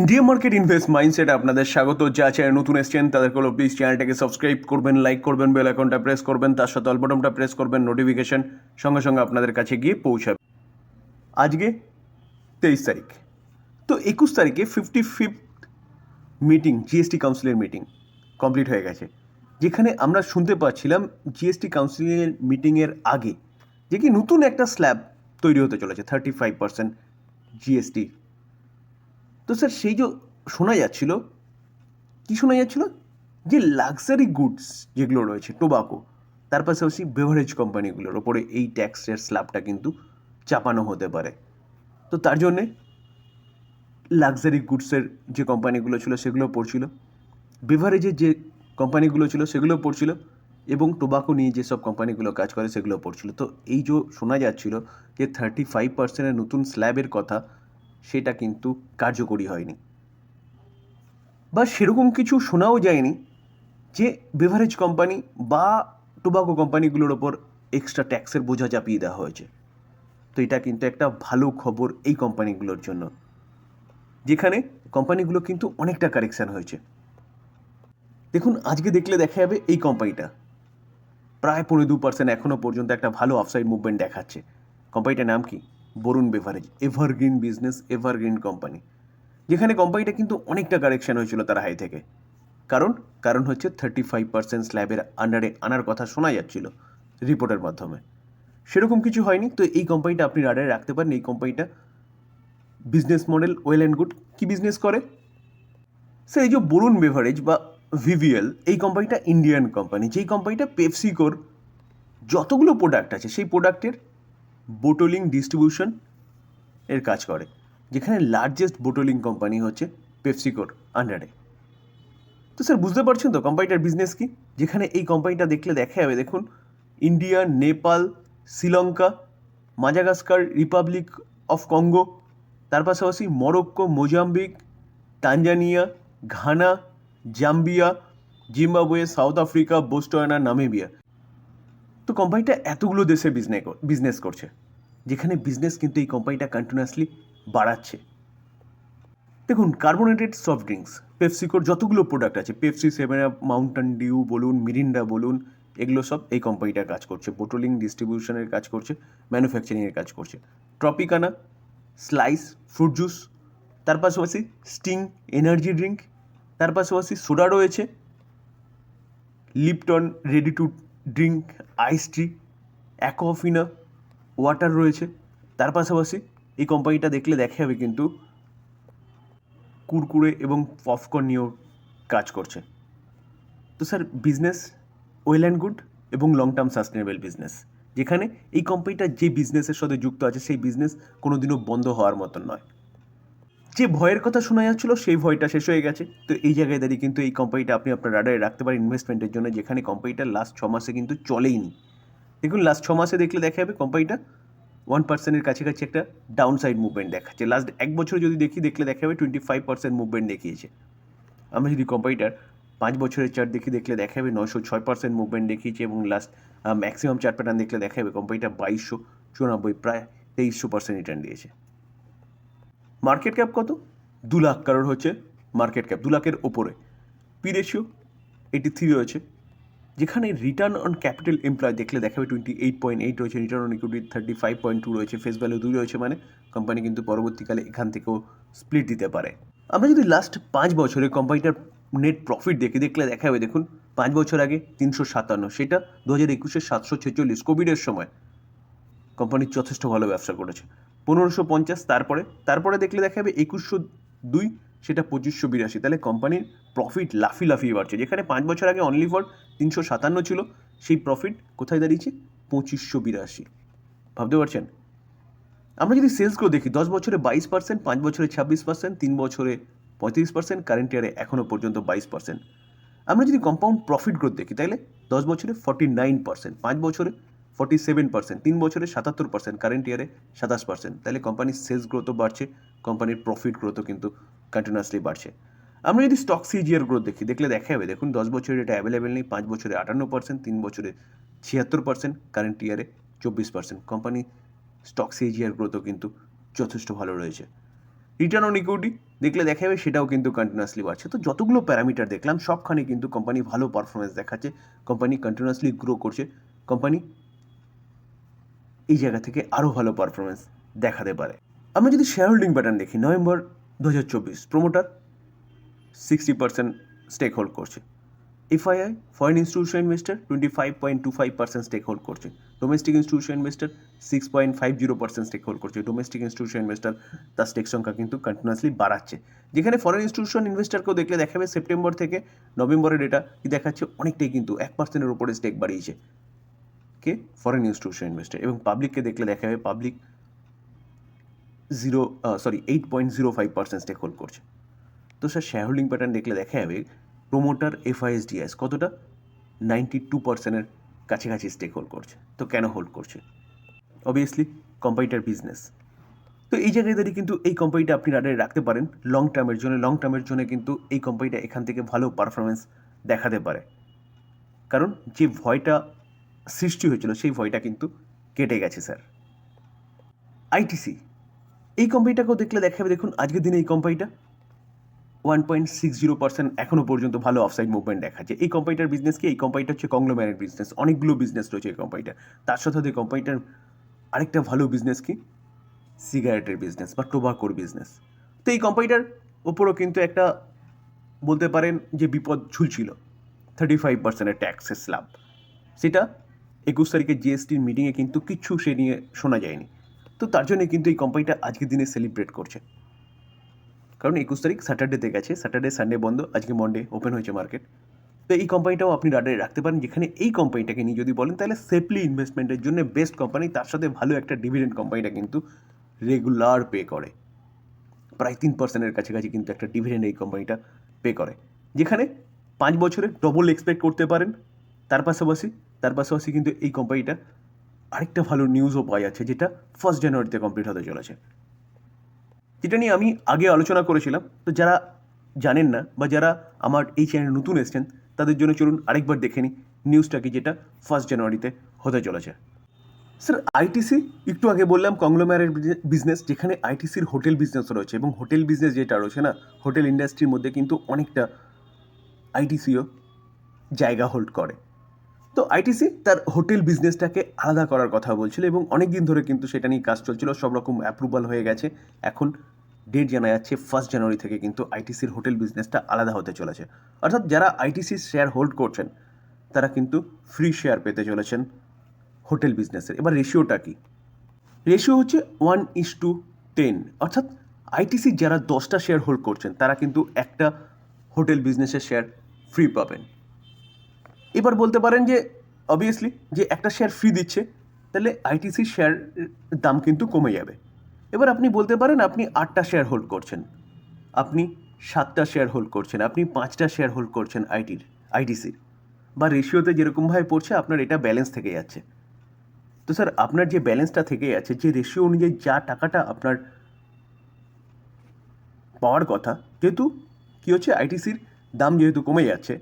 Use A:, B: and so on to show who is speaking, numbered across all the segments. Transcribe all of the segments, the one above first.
A: India market invest mindset আপনাদের স্বাগত। যা চ্যানেল নতুন এসেছেন তাদেরকে হলো প্লিজ চ্যানেলটাকে সাবস্ক্রাইব করবেন, লাইক করবেন, বেল আইকনটা প্রেস করবেন, তার সাথে অল বাটনটা প্রেস করবেন, নোটিফিকেশন সঙ্গে সঙ্গে আপনাদের কাছে গিয়ে পৌঁছাবে। আজকে 23 তারিখ, তো 21 তারিখে 55th মিটিং, জিএসটি কাউন্সিলের মিটিং কমপ্লিট হয়ে গেছে, যেখানে আমরা শুনতে পাচ্ছিলাম জিএসটি কাউন্সিলের মিটিংয়ের আগে যে কি নতুন একটা স্ল্যাব তৈরি হতে চলেছে 35% জিএসটি। তো স্যার সেই যে শোনা যাচ্ছিল, কি শোনা যাচ্ছিল, যে লাক্সারি গুডস যেগুলো রয়েছে, টোবাকো, তার পাশাপাশি বেভারেজ কোম্পানিগুলোর ওপরে এই ট্যাক্সের স্ল্যাবটা কিন্তু চাপানো হতে পারে। তো তার জন্যে লাক্সারি গুডসের যে কোম্পানিগুলো ছিল সেগুলো পড়ছিল, বেভারেজের যে কোম্পানিগুলো ছিল সেগুলো পড়ছিল, এবং টোবাকো নিয়ে যেসব কোম্পানিগুলো কাজ করে সেগুলো পড়ছিল। তো এই যে শোনা যাচ্ছিল যে 35%-এর নতুন স্ল্যাবের কথা, সেটা কিন্তু কার্যকরী হয়নি, বা সেরকম কিছু শোনাও যায়নি যে বেভারেজ কোম্পানি বা টোবাকো কোম্পানিগুলোর ওপর এক্সট্রা ট্যাক্সের বোঝা চাপিয়ে দেওয়া হয়েছে। তো এটা কিন্তু একটা ভালো খবর এই কোম্পানিগুলোর জন্য, যেখানে কোম্পানিগুলো কিন্তু অনেকটা কারেকশান হয়েছে। দেখুন, আজকে দেখলে দেখা যাবে এই কোম্পানিটা প্রায় 2% এখনও পর্যন্ত একটা ভালো আফসাইড মুভমেন্ট দেখাচ্ছে। কোম্পানিটার নাম কি? Varun beverage, evergreen business, evergreen company, যেখানে কোম্পানিটা কিন্তু অনেকটা কারেকশান হয়েছিল তার হাই থেকে। কারণ হচ্ছে 35% স্ল্যাবের আন্ডারে আনার কথা শোনা যাচ্ছিল রিপোর্টের মাধ্যমে, সেরকম কিছু হয়নি। তো এই কোম্পানিটা আপনি রাডারে রাখতে পারেন। এই কোম্পানিটা business model well and good. কী বিজনেস করে স্যার? এই যে বরুণ বেভারেজ বা ভিভিএল, এই কোম্পানিটা ইন্ডিয়ান কোম্পানি, যেই কোম্পানিটা পেপসিকোর যতগুলো প্রোডাক্ট আছে সেই প্রোডাক্টের বোটলিং ডিস্ট্রিবিউশন এর কাজ করে, যেখানে লার্জেস্ট বোটলিং কোম্পানি হচ্ছে পেপসিকোর আন্ডারে। তো স্যার বুঝতে পারছেন তো কোম্পানিটার বিজনেস কি? যেখানে এই কোম্পানিটা দেখলে দেখা যাবে, দেখুন, India, Nepal, Sri Lanka, Madagascar, republic of Congo, তার পাশাপাশি Morocco, Mozambique, Tanzania, Ghana, Zambia, Zimbabwe, South Africa, Botswana, Namibia. তো কোম্পানিটা এতগুলো দেশে বিজনেস করছে, যেখানে বিজনেস কিন্তু এই কোম্পানিটা কন্টিনিউয়াসলি বাড়াচ্ছে। দেখুন, কার্বোনেটেড সফট ড্রিঙ্কস, পেপসিকোর যতগুলো প্রোডাক্ট আছে, Pepsi, seven up, Mountain Dew বলুন, মিরিন্ডা বলুন, এগুলো সব এই কোম্পানিটা কাজ করছে, বোটলিং ডিস্ট্রিবিউশনের কাজ করছে, ম্যানুফ্যাকচারিংয়ের কাজ করছে। ট্রপিকানা, স্লাইস, ফ্রুট জুস, তার পাশাপাশি স্টিং এনার্জি ড্রিঙ্ক, তার পাশাপাশি সোডা রয়েছে, Lipton ready to drink, ice tea, Aquafina water রয়েছে। তার পাশাপাশি এই কোম্পানিটা দেখলে দেখা যাবে কিন্তু কুরকুরে এবং পপকর্ন নিয়েও কাজ করছে। তো sir business well and good এবং লং টার্ম সাস্টেনেবল বিজনেস, যেখানে এই কোম্পানিটা যে বিজনেসের সাথে যুক্ত আছে সেই বিজনেস কোনো দিনও বন্ধ হওয়ার মতন নয়। যে ভয়ের কথা শোনা যাচ্ছিল সেই ভয়টা শেষ হয়ে গেছে। তো এই জায়গায় দাঁড়িয়ে কিন্তু এই কোম্পানিটা আপনি আপনার রাডারে রাখতে পারেন ইনভেস্টমেন্টের জন্য, যেখানে কোম্পানিটা লাস্ট 6 মাসে কিন্তু চলেইনি। দেখুন, লাস্ট 6 মাসে দেখলে দেখা যাবে কোম্পানিটা 1%-এর কাছাকাছি একটা ডাউন সাইড মুভমেন্ট দেখাচ্ছে। লাস্ট 1 বছর যদি দেখলে দেখা যাবে 25% মুভমেন্ট দেখিয়েছে। আমরা যদি কোম্পানিটার 5 বছরের চার্ট দেখলে দেখা যাবে 906% মুভমেন্ট দেখিয়েছে, এবং লাস্ট ম্যাক্সিমাম চার্ট প্যাটার্ন দেখলে দেখা যাবে কোম্পানিটা 2294, প্রায় 2300% রিটার্ন দিয়েছে। মার্কেট ক্যাপ কত? 2 লাখ কারোর হচ্ছে মার্কেট ক্যাপ, 2 লাখের ওপরে। পি রেশিও 83 রয়েছে, যেখানে রিটার্ন অন ক্যাপিটাল এমপ্লয় দেখলে দেখাবে 28.8 রয়েছে, রিটার্ন অন ইকুইটি 35.2 রয়েছে, ফেস ভ্যালু 2 রয়েছে, মানে কোম্পানি কিন্তু পরবর্তীকালে এখান থেকেও স্প্লিট দিতে পারে। আমরা যদি লাস্ট 5 বছরে কোম্পানিটার নেট প্রফিট দেখলে দেখা যাবে, দেখুন, 5 বছর আগে 357, সেটা 2021-এ 746, কোভিডের সময় কোম্পানি যথেষ্ট ভালো ব্যবসা করেছে। 1550, তারপরে দেখলে দেখা যাবে 2102, সেটা 2582, তাহলে কোম্পানির প্রফিট লাফিয়ে বাড়ছে। যেখানে 5 বছর আগে অনলি ফর 357 ছিল, সেই প্রফিট কোথায় দাঁড়িয়েছে? 2582। ভাবতে পারছেন? আমরা যদি সেলস গ্রোথ দেখি, 10 বছরে 22%, 5 বছরে 26%, 3 বছরে 35%, কারেন্ট ইয়ারে এখনও পর্যন্ত 22%। আমরা যদি কম্পাউন্ড প্রফিট গ্রোথ দেখি, তাহলে 10 বছরে 49%, 5 বছরে 47%, 3 বছরে 77%, কারেন্ট ইয়ারে 27%। তাহলে কোম্পানির সেলস গ্রোথও বাড়ছে, কোম্পানির প্রফিট গ্রোথও কিন্তু কন্টিনিউয়াসলি বাড়ছে। আমরা যদি স্টক সিজিআর গ্রোথ দেখলে দেখা যাবে, দেখুন, 10 বছরে এটা অ্যাভেলেবেল নেই, 5 বছরে 58%, 3 বছরে 76%, কারেন্ট ইয়ারে 24%। কোম্পানি স্টক সিজিআর গ্রোথও কিন্তু যথেষ্ট ভালো রয়েছে। রিটার্ন অন ইকুইটি দেখলে দেখা যাবে সেটাও কিন্তু কন্টিনিউয়াসলি বাড়ছে। তো যতগুলো প্যারামিটার দেখলাম সবখানে কিন্তু কোম্পানি ভালো পারফরমেন্স দেখাচ্ছে, কোম্পানি কন্টিনিউয়াসলি গ্রো করছে, কোম্পানি এই জায়গা থেকে আরও ভালো পারফরমেন্স দেখাতে পারে। আমরা যদি শেয়ার হোল্ডিং প্যাটার্ন দেখি, নভেম্বর 2024 প্রোমোটার 60% স্টেক হোল্ড করছে, FII foreign institution investor 25.25% stake hold করছে, domestic institution investor 6.50% stake hold করছে। ডোমেস্টিক ইনস্টিটিউশন ইনভেস্টার তার স্টেক সংখ্যা কিন্তু কন্টিনিউয়াসলি বাড়াচ্ছে, যেখানে ফরেন ইনস্টিটিউশন ইনভেস্টারকেও দেখলে দেখাবে সেপ্টেম্বর থেকে নভেম্বরের ডেটা কি দেখাচ্ছে অনেকটাই কিন্তু 1%-এর উপরে স্টেক বাড়িয়েছে কে ফরেন ইনস্টিটিউশন ইনভেস্টার, এবং পাবলিককে দেখলে দেখাবে পাবলিক 8.05% স্টেক হোল্ড করছে। তো স্যার শেয়ার হোল্ডিং প্যাটার্ন দেখলে দেখা যাবে প্রোমোটার এফআইএসডিএস কতটা 92%-এর কাছাকাছি স্টেক হোল্ড করছে। তো কেন হোল্ড করছে? অবভিয়াসলি কোম্পানিটার বিজনেস। তো এই জায়গায় দাঁড়িয়ে কিন্তু এই কোম্পানিটা আপনি রাডারে রাখতে পারেন লং টার্মের জন্য কিন্তু এই কোম্পানিটা এখান থেকে ভালো পারফরমেন্স দেখাতে পারে, কারণ যে ভয়টা সৃষ্টি হয়েছিল সেই ভয়টা কিন্তু কেটে গেছে স্যার। আইটিসি এই কোম্পানিটাকেও দেখলে দেখাবে, দেখুন আজকের দিনে এই কোম্পানিটা 1.60% এখনও পর্যন্ত ভালো অফসাইড মুভমেন্ট দেখাচ্ছে। এই কোম্পানিটার বিজনেস কি? এই কোম্পানিটা হচ্ছে কংগ্লোমেরেট বিজনেস, অনেকগুলো বিজনেস রয়েছে এই কোম্পানিটা। তার সাথে সাথে কোম্পানিটার আরেকটা ভালো বিজনেস কি? সিগারেটের বিজনেস বা টোবাকোর বিজনেস। তো এই কোম্পানিটার ওপরও কিন্তু একটা বলতে পারেন যে বিপদ ঝুলছিল, 35%-এর ট্যাক্সের স্ল্যাব। সেটা 21 তারিখের জিএসটির মিটিংয়ে কিন্তু কিচ্ছু সে নিয়ে শোনা যায়নি। তো তার জন্য কিন্তু এই কোম্পানিটা আজকের দিনে সেলিব্রেট করছে, কারণ 21 তারিখ স্যাটারডেতে গেছে, স্যাটারডে সানডে বন্ধ, আজকে মন্ডে ওপেন হয়েছে মার্কেট। তো এই কোম্পানিটাও আপনি রাডারে রাখতে পারেন, যেখানে এই কোম্পানিটাকে নিয়ে যদি বলেন তাহলে সেফলি ইনভেস্টমেন্টের জন্য বেস্ট কোম্পানি। তার সাথে ভালো একটা ডিভিডেন্ড কোম্পানিটা কিন্তু রেগুলার পে করে, প্রায় 3%-এর কাছাকাছি কিন্তু একটা ডিভিডেন্ড এই কোম্পানিটা পে করে, যেখানে 5 বছরে ডবল এক্সপেক্ট করতে পারেন। তার পাশাপাশি কিন্তু এই কোম্পানিটা আরেকটা ভালো নিউজও পাওয়া যাচ্ছে, যেটা 1 জানুয়ারিতে কমপ্লিট হতে চলেছে, যেটা নিয়ে আমি আগে আলোচনা করেছিলাম। তো যারা জানেন না বা যারা আমার এই চ্যানেলে নতুন এসেছেন তাদের জন্য চলুন আরেকবার দেখে নিই নিউজটা কি, যেটা 1 জানুয়ারিতে হতে চলেছে। স্যার আইটিসি একটু আগে বললাম কংগ্লোমেরেট বিজনেস, যেখানে আইটিসির হোটেল বিজনেস রয়েছে, এবং হোটেল বিজনেস যেটা রয়েছে না, হোটেল ইন্ডাস্ট্রির মধ্যে কিন্তু অনেকটা আইটিসিও জায়গা হোল্ড করে। তো আইটিসি তার হোটেল বিজনেসটাকে আলাদা করার কথা বলছিল, এবং অনেক দিন ধরে কিন্তু সেটা নিয়ে কাজ চলছিল, সব রকম অ্যাপ্রুভাল হয়ে গেছে। এখন ডেট জানা যাচ্ছে 1 জানুয়ারি থেকে কিন্তু আইটিসির হোটেল বিজনেসটা আলাদা হতে চলেছে। অর্থাৎ যারা আইটিসির শেয়ার হোল্ড করছেন তারা কিন্তু ফ্রি শেয়ার পেতে চলেছেন হোটেল বিজনেসের। এবার রেশিওটা কি? রেশিও হচ্ছে 1:10, অর্থাৎ আইটিসির যারা 10টা শেয়ার হোল্ড করছেন তারা কিন্তু একটা হোটেল বিজনেসের শেয়ার ফ্রি পাবেন। এবার বলতে পারেন যে অবভিয়াসলি যে একটা শেয়ার ফ্রি দিচ্ছে, তাহলে আইটিসির শেয়ার দাম কিন্তু কমে যাবে। এবার আপনি বলতে পারেন আপনি 8টা শেয়ার হোল্ড করছেন, আপনি 7টা শেয়ার হোল্ড করছেন, আপনি 5টা শেয়ার হোল্ড করছেন আইটিসির, বা রেশিওতে যেরকমভাবে পড়ছে আপনার এটা ব্যালেন্স থেকে যাচ্ছে। তো স্যার আপনার যে ব্যালেন্সটা থেকে যাচ্ছে, যে রেশিও অনুযায়ী যা টাকাটা আপনার পাওয়ার কথা, যেহেতু কী হচ্ছে আইটিসির দাম যেহেতু কমে যাচ্ছে,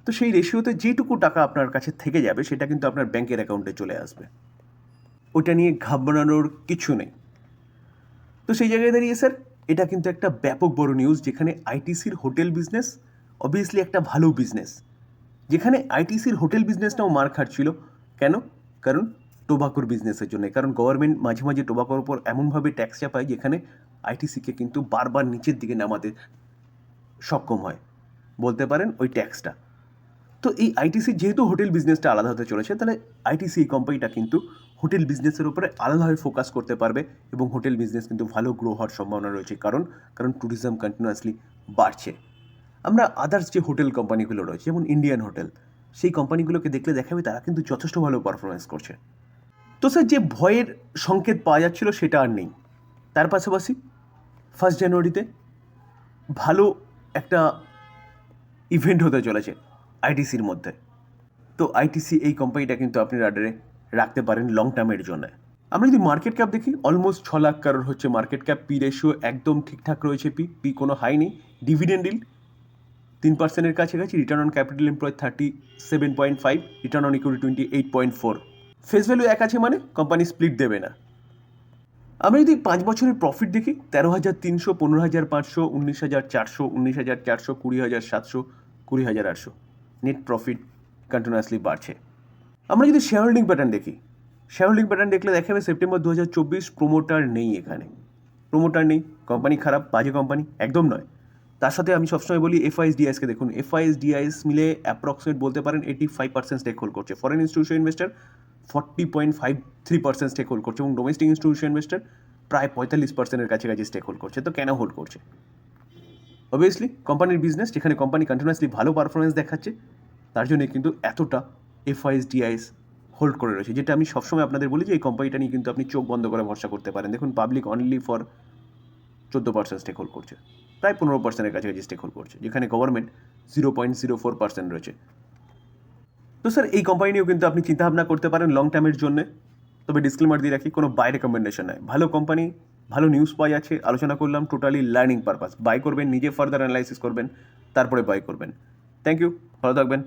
A: তো সেই রেশিওতে যেটুকু টাকা আপনার কাছে থেকে যাবে সেটা কিন্তু আপনার ব্যাংকের অ্যাকাউন্টে চলে আসবে, ওটা নিয়ে ঘাবড়ানোর কিছু নেই। তো সেই জায়গায় দাঁড়িয়ে স্যার এটা কিন্তু একটা ব্যাপক বড় নিউজ, যেখানে আইটিসির হোটেল বিজনেস অবভিয়াসলি একটা ভালো বিজনেস, যেখানে আইটিসির হোটেল বিজনেসটাও মার খাচ্ছিল। কেন? কারণ টোবাকোর বিজনেসের জন্য, কারণ গভর্নমেন্ট মাঝে মাঝে টোবাকোর উপর এমনভাবে ট্যাক্স চাপায় যেখানে আইটিসিকে কিন্তু বারবার নিচের দিকে নামাতে সক্ষম হয়, বলতে পারেন ওই ট্যাক্সটা। তো এই আইটিসি যেহেতু হোটেল বিজনেসটা আলাদা হতে চলেছে, তাহলে আইটিসি এই কোম্পানিটা কিন্তু হোটেল বিজনেসের উপরে আলাদাভাবে ফোকাস করতে পারবে, এবং হোটেল বিজনেস কিন্তু ভালো গ্রো হওয়ার সম্ভাবনা রয়েছে, কারণ ট্যুরিজম কন্টিনিউয়াসলি বাড়ছে। আমরা আদার্স যে হোটেল কোম্পানিগুলো রয়েছে যেমন ইন্ডিয়ান হোটেল, সেই কোম্পানিগুলোকে দেখলে দেখাবে তারা কিন্তু যথেষ্ট ভালো পারফরমেন্স করছে। তো স্যার যে ভয়ের সংকেত পাওয়া যাচ্ছিল সেটা আর নেই। তার পাশাপাশি 1 জানুয়ারিতে ভালো একটা ইভেন্ট হতে চলেছে আইটিসির মধ্যে। তো আইটিসি এই কোম্পানিটা কিন্তু আপনি রাডারে রাখতে পারেন লং টার্মের জন্য। আমরা যদি মার্কেট ক্যাপ দেখি, অলমোস্ট 6 লাখ কারোর হচ্ছে মার্কেট ক্যাপ। পি রেশিও একদম ঠিকঠাক রয়েছে, পি কোনো হাই নেই। ডিভিডেন্ড ইল্ড 3%-এর কাছাকাছি, return on capital employ 37.5, return on equity 28.4। Face value 1 আছে মানে কোম্পানি স্প্লিট দেবে না। আমরা যদি 5 বছরের প্রফিট দেখি 13,300, 15,500, 19,400, 19,400, 20,700, 20,800 নেট প্রফিট কন্টিনিউয়াসলি বাড়ছে। আমরা যদি শেয়ার হোল্ডিং প্যাটার্ন দেখি, শেয়ার হোল্ডিং প্যাটার্ন দেখলে দেখা যাবে সেপ্টেম্বর 2024 প্রোমোটার নেই এখানে, প্রোমোটার নেই, কোম্পানি খারাপ, বাজে কোম্পানি একদম নয়। তার সাথে আমি সবসময় বলি এফআইএসডিআইএসকে দেখুন, এফআইএসডিআইএস মিলে অ্যাপ্রক্সিমেট বলতে পারেন 85% স্টেক হোল্ড করছে, foreign institution investor 40.53% stake hold করছে এবং ডোমেস্টিক ইনস্টিটিউশন ইনভেস্টার প্রায় 45%-এর কাছাকাছি স্টেক হোল্ড করছে। তো কেন হোল্ড করছে? অবভিয়াসলি কোম্পানির বিজনেস, যেখানে কোম্পানি কন্টিনিউয়াসলি ভালো পারফরমেন্স দেখাচ্ছে, তার জন্য কিন্তু এতটা এফআইএসডিআইএস হোল্ড করে রয়েছে, যেটা আমি সবসময় আপনাদের বলি যে এই কোম্পানিটা নিয়ে কিন্তু আপনি চোখ বন্ধ করে ভরসা করতে পারেন। দেখুন public only for 14% stake hold করছে, প্রায় 15%-এর কাছাকাছি স্টেক হোল্ড করছে, যেখানে গভর্নমেন্ট 0.04% রয়েছে। তো স্যার এই কোম্পানি নিয়েও কিন্তু আপনি চিন্তাভাবনা করতে পারেন লং টার্মের জন্য। তবে ডিসক্লেমার দিয়ে রাখি, কোনো বাই রেকমেন্ডেশন নয়। ভালো কোম্পানি, ভালো নিউজ পাওয়া যাচ্ছে, আলোচনা করলাম, টোটালি লার্নিং পারপাস। বাই করবেন, নিজে ফার্দার অ্যানালাইসিস করবেন, তারপরে বাই করবেন। থ্যাংক ইউ, ভালো থাকবেন।